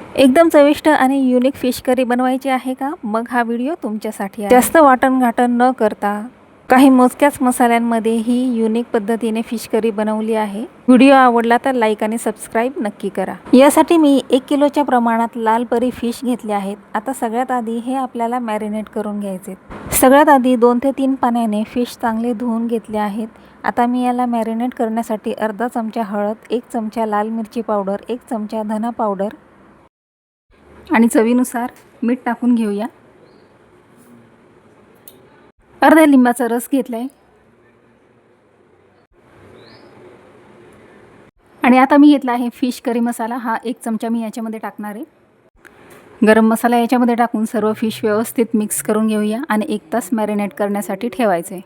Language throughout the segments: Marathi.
एकदम चविष्ट आणि युनिक फिश करी बनवायची आहे का? मग हा व्हिडिओ तुमच्यासाठी आहे। जास्त वाटण-घाटण न करता काही मोजक्याच मसाल्यांमध्ये ही युनिक पद्धतीने फिश करी बनवली आहे। व्हिडिओ आवडला तर लाईक आणि सबस्क्राईब नक्की करा। यासाठी मी 1 किलोच्या प्रमाणात लाल परी फिश घेतले आहेत। आता सगळ्यात आधी हे आपल्याला मॅरिनेट करून घ्यायचे। सगळ्यात आधी 2 ते 3 पाण्याने फिश चांगले धुवून घेतले आहेत। आता मी याला मॅरिनेट करण्यासाठी अर्धा चमचा हळद, 1 चमचा लाल मिरची पावडर, 1 चमचा धना पावडर आणि चवीनुसार मीठ टाकून घेऊया। अर्धा लिंबाचा रस घेतलाय आणि आता मी घेतला आहे फिश करी मसाला। हा 1 चमचा मी याच्यामध्ये टाकणार आहे। गरम मसाला याच्यामध्ये टाकून सर्व फिश व्यवस्थित मिक्स करून घेऊया आणि 1 तास मॅरिनेट करण्यासाठी ठेवायचे।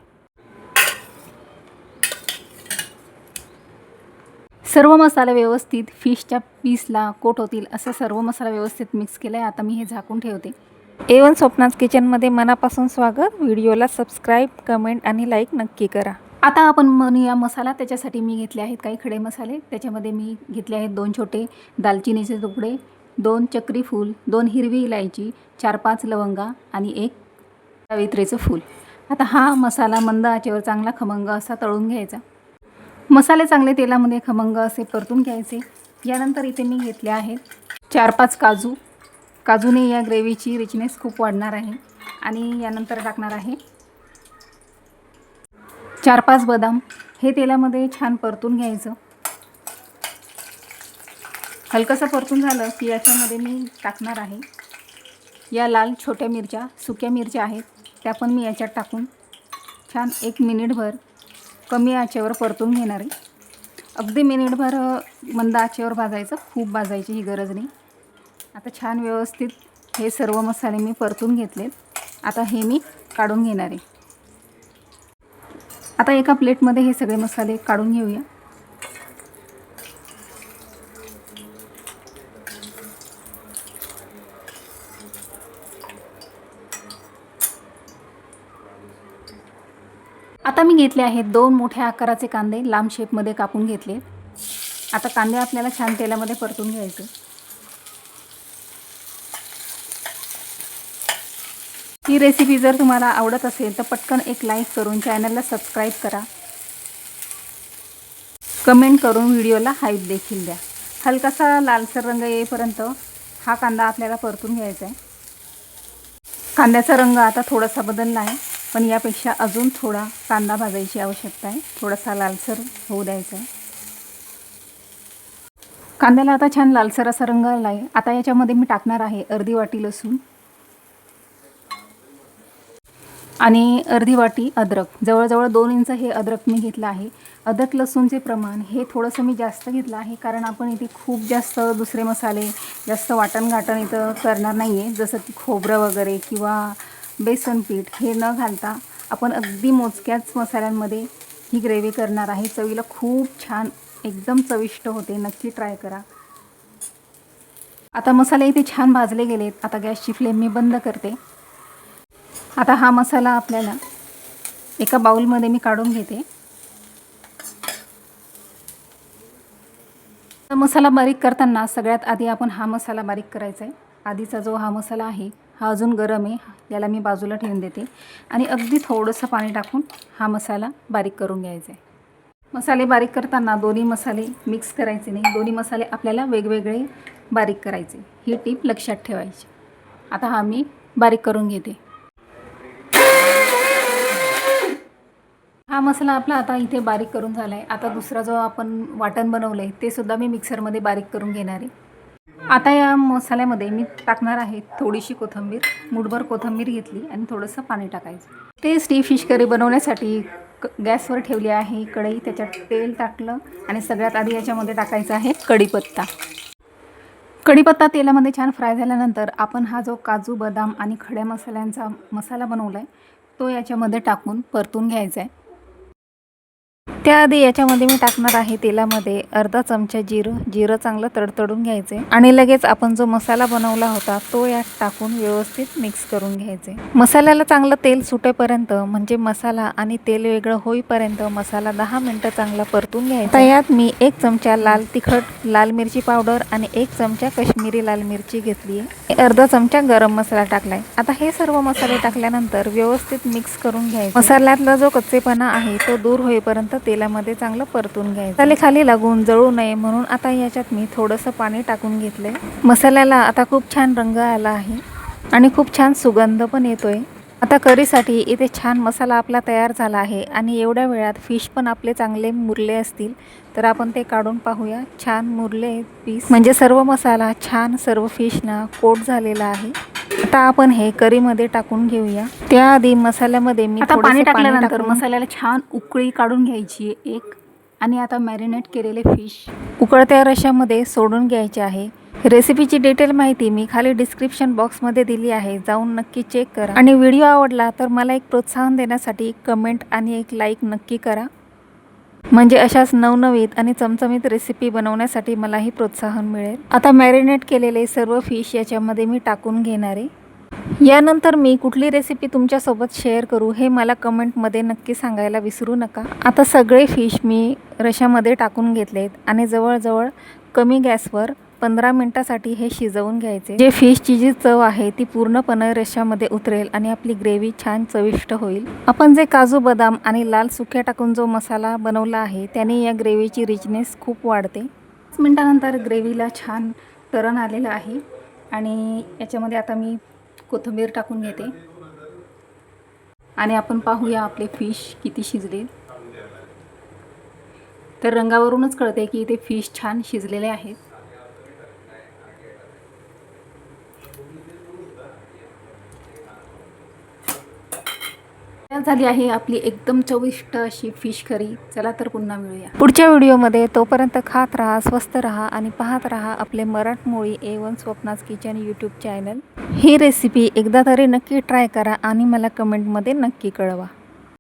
सर्व मसाला व्यवस्थित फिशच्या पीसला कोट होतील असं सर्व मसाला व्यवस्थित मिक्स केलाय। आता मी हे झाकून ठेवते। A1 स्वप्नाज किचनमध्ये मनापासून स्वागत। व्हिडिओला सबस्क्राईब, कमेंट आणि लाईक नक्की करा। आता आपण बनवूया मसाला। त्याच्यासाठी मी घेतले आहेत काही खडे मसाले। त्याच्यामध्ये मी घेतले आहेत 2 छोटे दालचिनीचे तुकडे, 2 चक्री फूल, 2 हिरवी इलायची, 4-5 लवंगा आणि 1 जावित्रीचं फूल। आता हा मसाला मंद आचेवर चांगला खमंग असा तळून घ्यायचा। मसाले चांगले तेलामध्ये खमंग असे परतून घ्यायचे। यानंतर इथे मी घेतले आहेत 4-5 काजू। काजूने या ग्रेव्हीची रिचनेस खूप वाढणार आहे। आणि यानंतर टाकणार आहे 4-5 बदाम। हे तेलामध्ये छान परतून घ्यायचं। हलकंसं परतून झालं की याच्यामध्ये मी टाकणार आहे या लाल छोट्या मिरच्या, सुक्या मिरच्या आहेत, त्या पण मी याच्यात टाकून छान 1 मिनिटभर कमी आचेवर परतून घेणार आहे। अगदी मिनिटभर मंद आचेवर भाजायचं, खूप भाजायची ही गरज नाही। आता छान व्यवस्थित हे सर्व मसाले मी परतून घेतलेत। आता हे मी काढून घेणार आहे। आता एका प्लेटमध्ये हे सगळे मसाले काढून घेऊया। आता मी घेतले आहेत 2 मोठ्या आकाराचे कांदे, लांब शेपमध्ये कापून घेतले। आता कांदे आपल्याला छान तेलामध्ये परतून घ्यायचे। ही रेसिपी जर तुम्हाला आवडत असेल तर पटकन एक लाईक करून चॅनलला सबस्क्राईब करा। कमेंट करून व्हिडिओला हाईप देखील द्या। हलकासा लालसर रंग येईपर्यंत हा कांदा आपल्याला परतून घ्यायचा आहे। कांद्याचा रंग आता थोडासा बदलला आहे, पण यापेक्षा अजून थोडा कांदा भाजायची आवश्यकता आहे। थोडासा लालसर होऊ द्यायचा आहे। कांद्याला आता छान लालसर असा रंग आला आहे। आता याच्यामध्ये मी टाकणार आहे अर्धी वाटी लसूण आणि अर्धी वाटी अद्रक। जवळजवळ 2 इंच हे अद्रक मी घेतलं आहे। अद्रक लसूणचे प्रमाण हे थोडंसं मी जास्त घेतलं आहे, कारण आपण इथे खूप जास्त दुसरे मसाले, जास्त वाटण-घाटण इथं करणार नाही आहे। जसं की खोबरं वगैरे किंवा बेसन पीठ हे न घालता आपण अगदी मोजक्याच मसाल्यांमध्ये ही ग्रेव्ही करणार आहे। चवीला खूप छान, एकदम चविष्ट होते। नक्की ट्राय करा। आता मसाले इथे छान भाजले गेलेत। आता गॅसची फ्लेम मी बंद करते। आता हा मसाला आपल्याला एका बाउलमध्ये मी काढून घेते। मसाला बारीक करताना सगळ्यात आधी आपण हा मसाला बारीक करायचा आहे। आधीचा जो हा मसाला आहे हा अजून गरम आहे, याला मी बाजूला ठेवून देते आणि अगदी थोडंसं पाणी टाकून हा मसाला बारीक करून घ्यायचा आहे। मसाले बारीक करताना दोन्ही मसाले मिक्स करायचे नाही, दोन्ही मसाले आपल्याला वेगवेगळे बारीक करायचे। ही टीप लक्षात ठेवायची। आता हा मी बारीक करून घेते। हा मसाला आपला आता इथे बारीक करून झाला आहे। आता दुसरा जो आपण वाटण बनवलं आहे ते सुद्धा मी मिक्सरमध्ये बारीक करून घेणार आहे। आता या मसाल्यामध्ये मी टाकणार आहे थोडीशी कोथिंबीर। मुठभर कोथिंबीर घेतली आणि थोडंसं पाणी टाकायचं। टेस्टी फिश करी बनवण्यासाठी गॅसवर ठेवली आहे कढई, त्याच्यात तेल टाकलं आणि सगळ्यात आधी याच्यामध्ये टाकायचा आहे कढीपत्ता। कढीपत्ता तेलामध्ये छान फ्राय झाल्यानंतर आपण हा जो काजू, बदाम आणि खड्या मसाल्यांचा मसाला बनवला आहे तो याच्यामध्ये टाकून परतून घ्यायचा आहे। त्याआधी याच्यामध्ये मी टाकणार आहे तेलामध्ये अर्धा चमचा जिरं चांगलं तडतडून घ्यायचे आणि लगेच आपण जो मसाला बनवला होता तो यात टाकून व्यवस्थित मिक्स करून घ्यायचे। मसाल्याला चांगलं तेल सुटेपर्यंत म्हणजे मसाला आणि तेल वेगळं होईपर्यंत मसाला 10 मिनिटं चांगला परतून घ्यायचा। यात मी 1 चमचा लाल तिखट लाल मिरची पावडर आणि 1 चमचा काश्मीरी लाल मिरची घेतली आहे। अर्धा चमचा गरम मसाला टाकलाय। आता हे सर्व मसाले टाकल्यानंतर व्यवस्थित मिक्स करून घ्यायचे। मसाल्यातला जो कच्चेपणा आहे तो दूर होईपर्यंत तेलामध्ये चांगलं परतून घ्यायचं। मसाले खाली लागून जळू नये म्हणून आता याच्यात मी थोडंसं पाणी टाकून घेतलंय। मसाल्याला आता खूप छान रंग आला आहे आणि खूप छान सुगंध पण येतोय। आता करीसाठी इथे छान मसाला आपला तयार झाला आहे आणि एवढ्या वेळात फिश पण आपले चांगले मुरले असतील तर आपण ते काढून पाहूया। छान मुरले पीस म्हणजे सर्व मसाला छान सर्व फिशना कोट झालेला आहे। आता आपण हे करीमध्ये टाकून घेऊया। त्याआधी मसाल्यामध्ये मी आता पाणी टाकल्यानंतर टाकून मसाल्याला छान उकळी काढून घ्यायची एक आणि आता मॅरिनेट केलेले फिश उकळत्या रश्यामध्ये सोडून घ्यायचे आहे। रेसिपीची डिटेल माहिती मी खाली डिस्क्रिप्शन बॉक्समध्ये दिली आहे, जाऊन नक्की चेक करा। आणि व्हिडिओ आवडला तर मला एक प्रोत्साहन देण्यासाठी कमेंट आणि एक लाईक नक्की करा, म्हणजे अशाच नवनवीन आणि चमचमीत रेसिपी बनवण्यासाठी मलाही प्रोत्साहन मिळेल। आता मॅरिनेट केलेले सर्व फिश याच्यामध्ये मी टाकून घेणार आहे। यानंतर मी कुठली रेसिपी तुमच्यासोबत शेअर करू हे मला कमेंटमध्ये नक्की सांगायला विसरू नका। आता सगळे फिश मी रश्यामध्ये टाकून घेतलेत आणि जवळजवळ कमी गॅसवर 15 मिनिटासाठी हे शिजवून घ्यायचे। जे फिशची जी चव आहे ती पूर्णपणे रश्यामध्ये उतरेल आणि आपली ग्रेव्ही छान चविष्ट होईल। आपण जे काजू बदाम आणि लाल सुक्या टाकून जो मसाला बनवला आहे त्याने या ग्रेव्हीची रिचनेस खूप वाढते। 5 मिनिटानंतर ग्रेव्हीला छान तरण आलेलं आहे आणि याच्यामध्ये आता मी कोथिंबीर टाकून घेते आणि आपण पाहूया आपले फिश किती शिजले। तर रंगावरूनच कळते की ते फिश छान शिजलेले आहेत। झाली आहे आपली एकदम चविष्ट अशी फिश करी। चला तर पुन्हा मिळूया पुढच्या व्हिडिओमध्ये। तोपर्यंत खात राहा, स्वस्त राहा आणि पाहत राहा आपले मराठमोळी A1 स्वप्नाज किचन यूट्यूब चॅनल। ही रेसिपी एकदा तरी नक्की ट्राय करा आणि मला कमेंटमध्ये नक्की कळवा।